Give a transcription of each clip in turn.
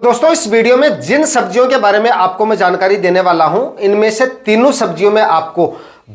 दोस्तों, इस वीडियो में जिन सब्जियों के बारे में आपको मैं जानकारी देने वाला हूं, इनमें से तीनों सब्जियों में आपको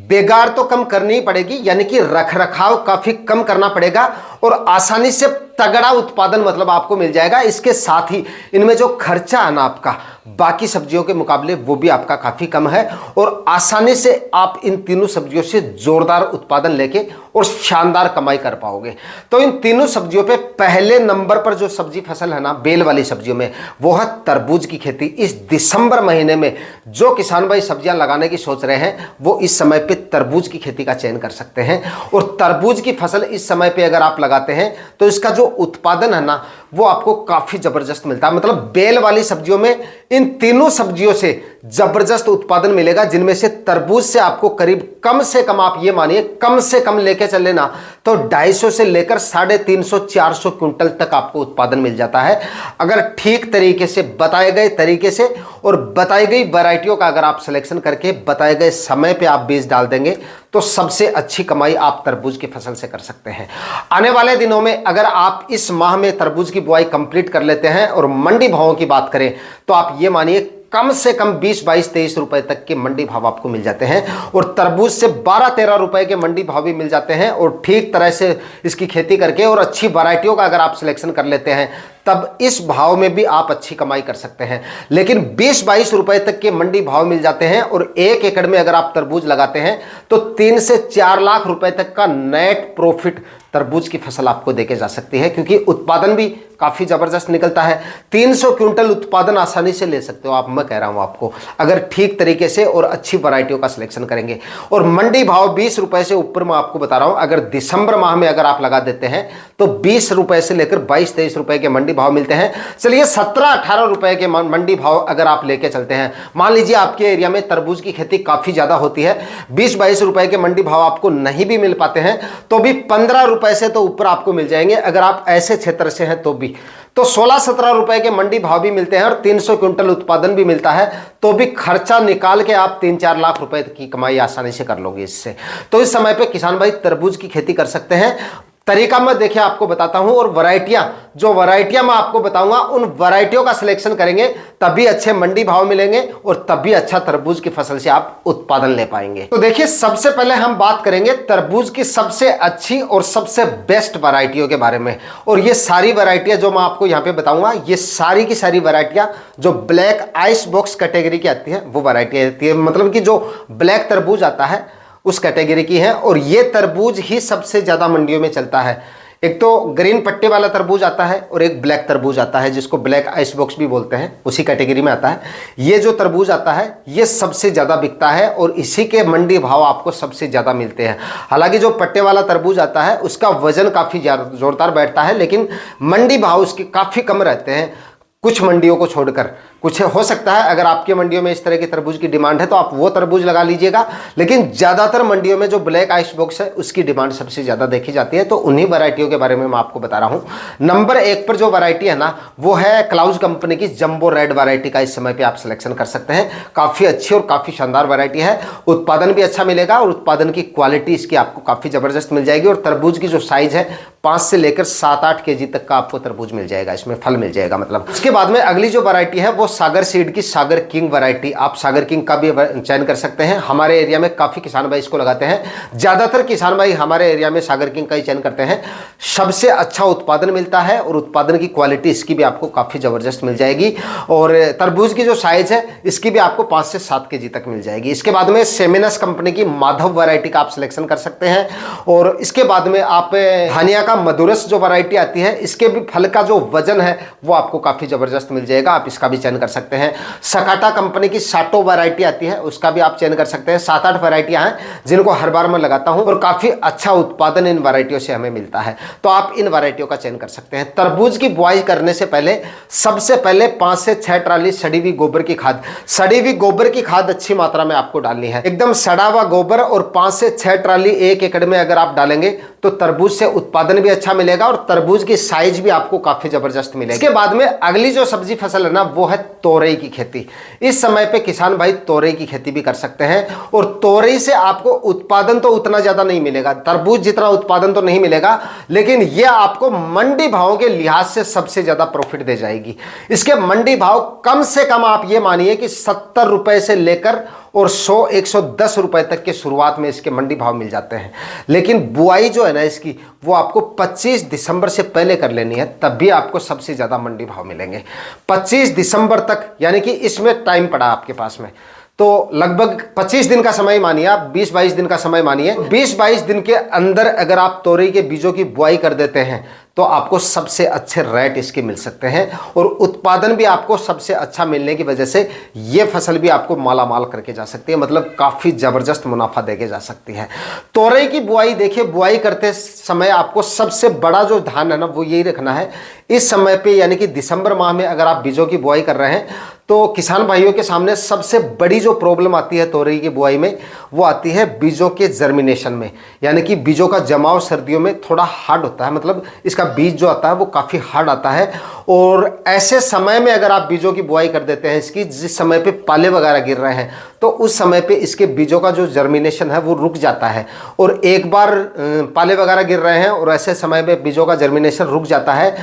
बेगार तो कम करनी ही पड़ेगी, यानी कि रखरखाव काफी कम करना पड़ेगा और आसानी से तगड़ा उत्पादन मतलब आपको मिल जाएगा। इसके साथ ही इनमें जो खर्चा है ना आपका बाकी सब्जियों के मुकाबले वो भी आपका काफी कम है और आसानी से आप इन तीनों सब्जियों से जोरदार उत्पादन लेके और शानदार कमाई कर पाओगे। तो इन तीनों सब्जियों पे पहले नंबर पर जो सब्जी फसल है ना बेल वाली सब्जियों में, वो है तरबूज की खेती। इस दिसंबर महीने में जो किसान भाई सब्जियां लगाने की सोच रहे हैं वो इस समय पे तरबूज की खेती का चयन कर सकते हैं। और तरबूज की फसल इस समय पे अगर आप लगाते हैं तो इसका जो उत्पादन है ना वो आपको काफी जबरदस्त मिलता है। मतलब बेल वाली सब्जियों में इन तीनों सब्जियों से जबरदस्त उत्पादन मिलेगा, जिनमें से तरबूज से आपको करीब कम से कम आप ये मानिए कम से कम लेके चल लेना तो 250 से लेकर 350-400 क्विंटल तक आपको उत्पादन मिल जाता है, अगर ठीक तरीके से बताए गए तरीके से और बताई गई वैरायटियों का अगर आप सिलेक्शन करके बताए गए समय पे आप बीज डाल देंगे तो सबसे अच्छी कमाई आप तरबूज की फसल से कर सकते हैं। आने वाले दिनों में अगर आप इस माह में तरबूज की बुआई कंप्लीट कर लेते हैं और मंडी भावों की बात करें तो आप ये मानिए कम से कम 20, 22, 23 रुपए तक के मंडी भाव आपको मिल जाते हैं और तरबूज से 12, 13 रुपए के मंडी भाव भी मिल जाते हैं। और ठीक तरह से इसकी खेती करके और अच्छी वैरायटियों का अगर आप सिलेक्शन कर लेते हैं तब इस भाव में भी आप अच्छी कमाई कर सकते हैं। लेकिन 20, 22 रुपए तक के मंडी भाव मिल जाते हैं और 1 एकड़ में अगर आप तरबूज लगाते हैं तो 3 से 4 लाख रुपए तक का नेट प्रॉफिट तरबूज की फसल आपको देके जा सकती है, क्योंकि उत्पादन भी काफी जबरदस्त निकलता है। 300 क्विंटल उत्पादन आसानी से ले सकते हो आप, मैं कह रहा हूं आपको, अगर ठीक तरीके से और अच्छी वैरायटियों का सिलेक्शन करेंगे। और मंडी भाव 20 रुपए से ऊपर मैं आपको बता रहा हूं, अगर दिसंबर माह में अगर आप लगा देते हैं तो 20 रुपए से लेकर 22, 23 रुपए के मंडी भाव मिलते हैं। चलिए 17, 18 रुपए के मंडी भाव अगर आप लेके चलते हैं, मान लीजिए आपके एरिया में तरबूज की खेती काफी ज्यादा होती है, 20, 22 रुपए के मंडी भाव आपको नहीं भी मिल पाते हैं तो भी 15 रुपए से तो ऊपर आपको मिल जाएंगे अगर आप ऐसे क्षेत्र से हैं तो 16, 17 रुपए के मंडी भाव भी मिलते हैं और 300 क्विंटल उत्पादन भी मिलता है, तो भी खर्चा निकाल के आप 3-4 लाख रुपए की कमाई आसानी से कर लोगे इससे। तो इस समय पे किसान भाई तरबूज की खेती कर सकते हैं। तरीका मैं देखिए आपको बताता हूं और वैरायटियां मैं आपको बताऊंगा, उन वैरायटियों का सिलेक्शन करेंगे तभी अच्छे मंडी भाव मिलेंगे और तभी अच्छा तरबूज की फसल से आप उत्पादन ले पाएंगे। तो देखिए सबसे पहले हम बात करेंगे तरबूज की सबसे अच्छी और सबसे बेस्ट वैरायटियों के बारे में। और ये सारी वैरायटियां जो मैं आपको यहां पे बताऊंगा, ये सारी की सारी वैरायटियां जो ब्लैक आइस बॉक्स कैटेगरी की आती है वो वैरायटी आती है, मतलब कि जो ब्लैक तरबूज आता है उस कैटेगरी की है। और ये तरबूज ही सबसे ज्यादा मंडियों में चलता है। एक तो ग्रीन पट्टे वाला तरबूज आता है और एक ब्लैक तरबूज आता है जिसको ब्लैक आइस बॉक्स भी बोलते हैं, उसी कैटेगरी में आता है। ये जो तरबूज आता है ये सबसे ज्यादा बिकता है और इसी के मंडी भाव आपको सबसे ज्यादा मिलते हैं। हालांकि जो पट्टे वाला तरबूज आता है उसका वजन काफी ज्यादा जोरदार बैठता है, लेकिन मंडी भाव उसके काफी कम रहते हैं कुछ मंडियों को छोड़कर। कुछ हो सकता है अगर आपकी मंडियों में इस तरह की तरबूज की डिमांड है तो आप वो तरबूज लगा लीजिएगा, लेकिन ज्यादातर मंडियों में जो ब्लैक आइस बॉक्स है उसकी डिमांड सबसे ज्यादा देखी जाती है। तो उन्हीं वैरायटियों के बारे में मैं आपको बता रहा हूं। नंबर 1 पर जो वैरायटी है ना वो है क्लाउज कंपनी की जंबो रेड वैरायटी का इस समय पे आप सिलेक्शन कर सकते हैं। काफी अच्छी और काफी शानदार वैरायटी है, उत्पादन भी अच्छा मिलेगा और उत्पादन की क्वालिटी इसकी आपको काफी जबरदस्त मिल जाएगी। और तरबूज की जो साइज है 5 से लेकर 7-8 केजी तक का आपको तरबूज मिल जाएगा, इसमें फल मिल जाएगा मतलब। उसके बाद में अगली जो वैरायटी है वो सागर सीड की सागर किंग वैरायटी, आप सागर किंग का भी चयन कर सकते हैं। हमारे एरिया में काफी किसान भाई इसको लगाते हैं, ज्यादातर किसान भाई हमारे एरिया में सागर किंग का ही चयन करते हैं। सबसे अच्छा उत्पादन मिलता है और उत्पादन की क्वालिटी इसकी भी आपको काफी जबरदस्त मिल जाएगी। और तरबूज की जो साइज है इसकी भी आपको 5 से 7 केजी तक मिल जाएगी। इसके बाद में सेमिनस कंपनी की माधव वैरायटी का आप सिलेक्शन कर सकते हैं। और इसके बाद में आप हानिया का मधुरस जो वैरायटी आती है इसके भी फल का जो वजन है वो आपको काफी जबरदस्त मिल जाएगा, आप इसका भी चयन कर सकते हैं। सकाटा कंपनी की साटो वैरायटी आती है उसका भी आप चयन कर सकते हैं। 7-8 वैरायटियां हैं जिनको हर बार मैं लगाता हूं और काफी अच्छा उत्पादन इन वैरायटियों से हमें मिलता है, तो आप इन वैरायटियों का चयन कर सकते हैं। तरबूज की बुआई करने से पहले सबसे पहले 5 से 6 ट्राली सड़ी हुई गोबर की खाद अच्छी मात्रा में आपको डालनी है। एकदम सड़ा हुआ गोबर और 5 से 6 ट्राली 1 एकड़ में अगर आप डालेंगे तो तरबूज से उत्पादन भी अच्छा मिलेगा और तरबूज की साइज भी आपको काफी जबरदस्त मिलेगी। इसके बाद में अगली जो सब्जी फसल है ना, वो है तोरई की खेती। इस समय पे किसान भाई तोरई की खेती भी कर सकते हैं और तोरई से आपको उत्पादन तो उतना ज्यादा नहीं मिलेगा, तरबूज जितना उत्पादन तो नहीं मिलेगा, लेकिन यह आपको मंडी भावों के लिहाज से सबसे ज्यादा प्रॉफिट दे जाएगी। इसके मंडी भाव कम से कम आप ये मानिए कि 70 रुपए से लेकर और 100-110 रुपए तक के शुरुआत में इसके मंडी भाव मिल जाते हैं। लेकिन बुआई जो है ना इसकी, वो आपको 25 दिसंबर से पहले कर लेनी है, तब भी आपको सबसे ज्यादा मंडी भाव मिलेंगे। 25 दिसंबर तक, यानी कि इसमें टाइम पड़ा आपके पास में, तो लगभग 25 दिन का समय मानिए आप, 20-22 दिन का समय मानिए। 20-22 दिन के अंदर अगर आप तोरई के बीजों की बुआई कर देते हैं तो आपको सबसे अच्छे रेट इसके मिल सकते हैं और उत्पादन भी आपको सबसे अच्छा मिलने की वजह से ये फसल भी आपको मालामाल करके जा सकती है, मतलब काफ़ी ज़बरदस्त मुनाफा देके जा सकती है। तोरई की बुआई देखिए, बुआई करते समय आपको सबसे बड़ा जो ध्यान है ना, वो यही रखना है इस समय पे, यानी कि दिसंबर माह में अगर आप बीजों की बुआई कर रहे हैं तो किसान भाइयों के सामने सबसे बड़ी जो प्रॉब्लम आती है तोरई की बुआई में, वो आती है बीजों के जर्मिनेशन में, यानी कि बीजों का जमाव सर्दियों में थोड़ा हार्ड होता है, मतलब इसका बीज जो आता है वो काफ़ी हार्ड आता है। और ऐसे समय में अगर आप बीजों की बुआई कर देते हैं इसकी, जिस समय पे पाले वगैरह गिर रहे हैं, तो उस समय पे इसके बीजों का जो जर्मिनेशन है वो रुक जाता है। और एक बार पाले वगैरह गिर रहे हैं और ऐसे समय में बीजों का जर्मिनेशन रुक जाता है,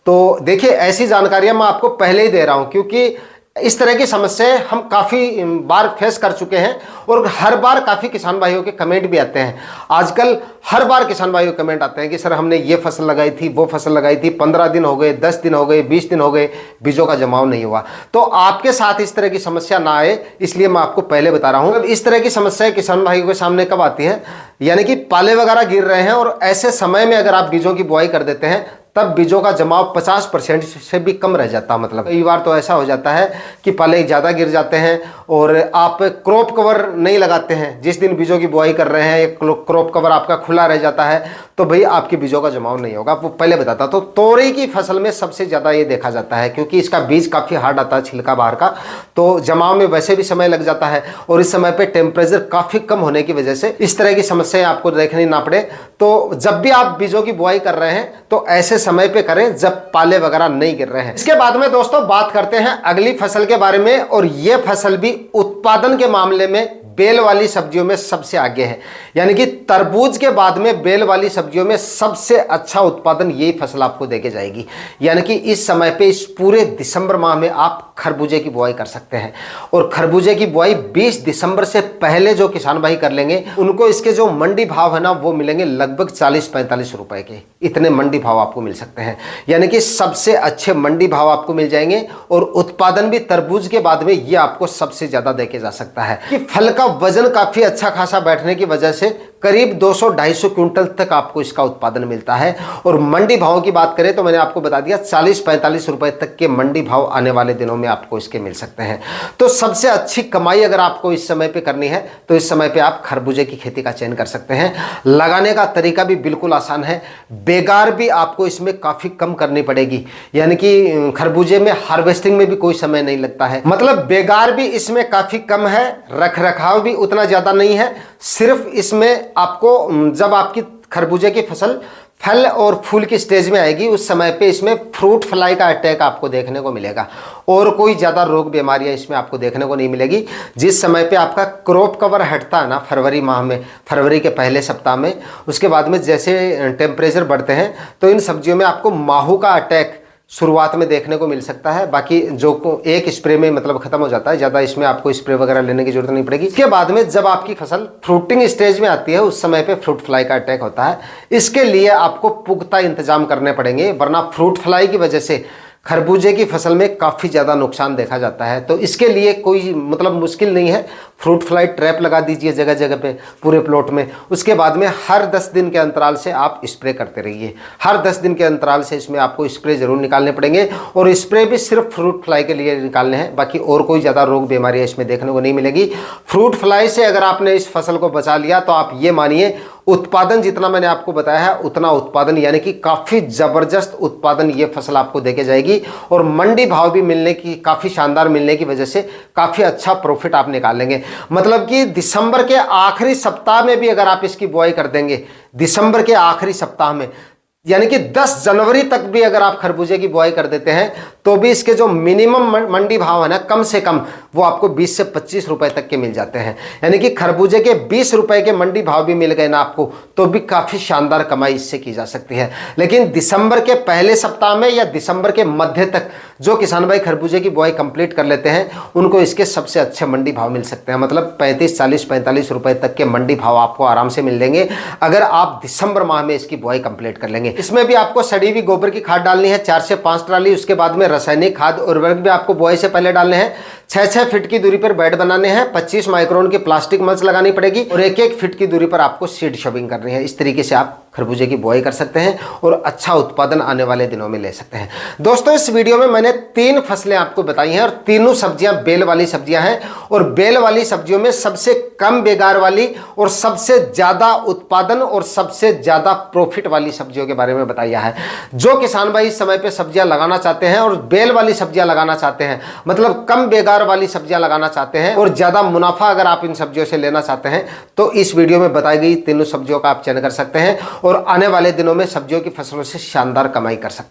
तो देखिए ऐसी जानकारियां मैं आपको पहले ही दे रहा हूं, क्योंकि इस तरह की समस्याएं हम काफ़ी बार फेस कर चुके हैं और हर बार काफ़ी किसान भाइयों के कमेंट भी आते हैं। आजकल हर बार किसान भाइयों के कमेंट आते हैं कि सर हमने ये फसल लगाई थी, वो फसल लगाई थी, 15 दिन हो गए, 10 दिन हो गए, 20 दिन हो गए, बीजों का जमाव नहीं हुआ। तो आपके साथ इस तरह की समस्या ना आए, इसलिए मैं आपको पहले बता रहा हूँ। इस तरह की समस्याएं किसान भाइयों के सामने कब आती है, यानी कि पाले वगैरह गिर रहे हैं और ऐसे समय में अगर आप बीजों की बुआई कर देते हैं, तब बीजों का जमाव 50% से भी कम रह जाता है। मतलब कई बार तो ऐसा हो जाता है कि पाले ज़्यादा गिर जाते हैं और आप क्रॉप कवर नहीं लगाते हैं, जिस दिन बीजों की बुआई कर रहे हैं एक क्रॉप कवर आपका खुला रह जाता है, तो भाई आपके बीजों का जमाव नहीं होगा। वो पहले बताता। तो तोरई की फसल में सबसे ज़्यादा ये देखा जाता है, क्योंकि इसका बीज काफ़ी हार्ड आता है, छिलका बाहर का, तो जमाव में वैसे भी समय लग जाता है और इस समय पे टेम्परेचर काफ़ी कम होने की वजह से इस तरह की समस्याएं आपको देखनी ना पड़े। तो जब भी आप बीजों की बुआई कर रहे हैं तो ऐसे समय पे करें जब पाले वगैरह नहीं गिर रहे हैं। इसके बाद में दोस्तों बात करते हैं अगली फसल के बारे में, और यह फसल भी उत्पादन के मामले में बेल वाली सब्जियों में सबसे आगे है, यानी कि तरबूज के बाद में बेल वाली सब्जियों में सबसे अच्छा उत्पादन यही फसल आपको देके जाएगी। यानी कि इस समय पे इस पूरे दिसंबर माह में आप खरबूजे की बुआई कर सकते हैं, और खरबूजे की बुआई 20 दिसंबर से पहले जो किसान भाई कर लेंगे उनको इसके जो मंडी भाव है ना वो मिलेंगे लगभग 40-45 रुपए के, इतने मंडी भाव आपको मिल सकते हैं। यानी कि सबसे अच्छे मंडी भाव आपको मिल जाएंगे और उत्पादन भी तरबूज के बाद में ये आपको सबसे ज्यादा देके जा सकता है। कि फल का वजन काफी अच्छा खासा बैठने की वजह से करीब 200-250 क्विंटल तक आपको इसका उत्पादन मिलता है। और मंडी भावों की बात करें तो मैंने आपको बता दिया 40-45 रुपए तक के मंडी भाव आने वाले दिनों में आपको इसके मिल सकते हैं। तो सबसे अच्छी कमाई अगर आपको इस समय पे करनी है तो इस समय पे आप खरबूजे की खेती का चयन कर सकते हैं। लगाने का तरीका भी बिल्कुल आसान है, बेगार भी आपको इसमें काफी कम करनी पड़ेगी, यानी कि खरबूजे में हार्वेस्टिंग में भी कोई समय नहीं लगता है, मतलब बेगार भी इसमें काफी कम है, रख रखाव भी उतना ज्यादा नहीं है। सिर्फ इसमें आपको जब आपकी खरबूजे की फसल फल और फूल की स्टेज में आएगी उस समय पे इसमें फ्रूट फ्लाई का अटैक आपको देखने को मिलेगा, और कोई ज़्यादा रोग बीमारियां इसमें आपको देखने को नहीं मिलेगी। जिस समय पे आपका क्रॉप कवर हटता है ना फरवरी माह में, फरवरी के पहले सप्ताह में, उसके बाद में जैसे टेम्परेचर बढ़ते हैं तो इन सब्जियों में आपको माहू का अटैक शुरुआत में देखने को मिल सकता है। बाकी जो एक स्प्रे में मतलब खत्म हो जाता है, ज़्यादा इसमें आपको स्प्रे वगैरह लेने की जरूरत नहीं पड़ेगी। इसके बाद में जब आपकी फसल फ्रूटिंग स्टेज में आती है उस समय पे फ्रूट फ्लाई का अटैक होता है। इसके लिए आपको पुख्ता इंतजाम करने पड़ेंगे, वरना फ्रूट फ्लाई की वजह से खरबूजे की फसल में काफ़ी ज़्यादा नुकसान देखा जाता है। तो इसके लिए कोई मतलब मुश्किल नहीं है, फ्रूट फ्लाई ट्रैप लगा दीजिए जगह जगह पे पूरे प्लॉट में। उसके बाद में हर 10 दिन के अंतराल से आप स्प्रे करते रहिए, हर 10 दिन के अंतराल से इसमें आपको स्प्रे जरूर निकालने पड़ेंगे, और स्प्रे भी सिर्फ फ्रूट फ्लाई के लिए निकालने हैं, बाकी और कोई ज़्यादा रोग बीमारियाँ इसमें देखने को नहीं मिलेगी। फ्रूट फ्लाई से अगर आपने इस फसल को बचा लिया तो आप ये मानिए उत्पादन जितना मैंने आपको बताया है उतना उत्पादन, यानी कि काफ़ी ज़बरदस्त उत्पादन ये फसल आपको देके जाएगी और मंडी भाव भी मिलने की, काफ़ी शानदार मिलने की वजह से काफ़ी अच्छा प्रॉफिट आप निकाल लेंगे। मतलब कि दिसंबर के आखिरी सप्ताह में भी अगर आप इसकी बुआई कर देंगे, दिसंबर के आखिरी सप्ताह में, यानी कि 10 जनवरी तक भी अगर आप खरबूजे की बुआई कर देते हैं तो भी इसके जो मिनिमम मंडी भाव है ना, कम से कम वो आपको 20 से 25 रुपए तक के मिल जाते हैं। यानी कि खरबूजे के 20 रुपए के मंडी भाव भी मिल गए ना आपको, तो भी काफ़ी शानदार कमाई इससे की जा सकती है। लेकिन दिसंबर के पहले सप्ताह में या दिसंबर के मध्य तक जो किसान भाई खरबूजे की बुआई कंप्लीट कर लेते हैं उनको इसके सबसे अच्छे मंडी भाव मिल सकते हैं। मतलब 35, 40, 45 रुपए तक के मंडी भाव आपको आराम से मिल देंगे अगर आप दिसंबर माह में इसकी बुआई कंप्लीट कर लेंगे। इसमें भी आपको सड़ी हुई गोबर की खाद डालनी है 4 से 5 ट्राली। उसके बाद में रासायनिक खाद उर्वरक भी आपको बुआई से पहले डालने हैं। 6-6 फीट की दूरी पर बेड बनाने हैं। 25 माइक्रोन की प्लास्टिक मल्च लगानी पड़ेगी और 1-1 फीट की दूरी पर आपको सीड शॉपिंग करनी है। इस तरीके से आप खरबूजे की बुआई कर सकते हैं और अच्छा उत्पादन आने वाले दिनों में ले सकते हैं। दोस्तों, इस वीडियो में मैंने 3 फसलें आपको बताई हैं और तीनों सब्जियां बेल वाली सब्जियां हैं और बेल वाली सब्जियों में सबसे कम बेगार वाली और सबसे ज्यादा उत्पादन और सबसे ज्यादा प्रॉफिट वाली सब्जियों के बारे में बताया है। जो किसान भाई इस समय पे सब्जियां लगाना चाहते हैं और बेल वाली सब्जियां लगाना चाहते हैं, मतलब कम बेगार वाली सब्जियां लगाना चाहते हैं और ज्यादा मुनाफा अगर आप इन सब्जियों से लेना चाहते हैं तो इस वीडियो में बताई गई तीनों सब्जियों का आप चयन कर सकते हैं और आने वाले दिनों में सब्जियों की फसलों से शानदार कमाई कर सकते हैं।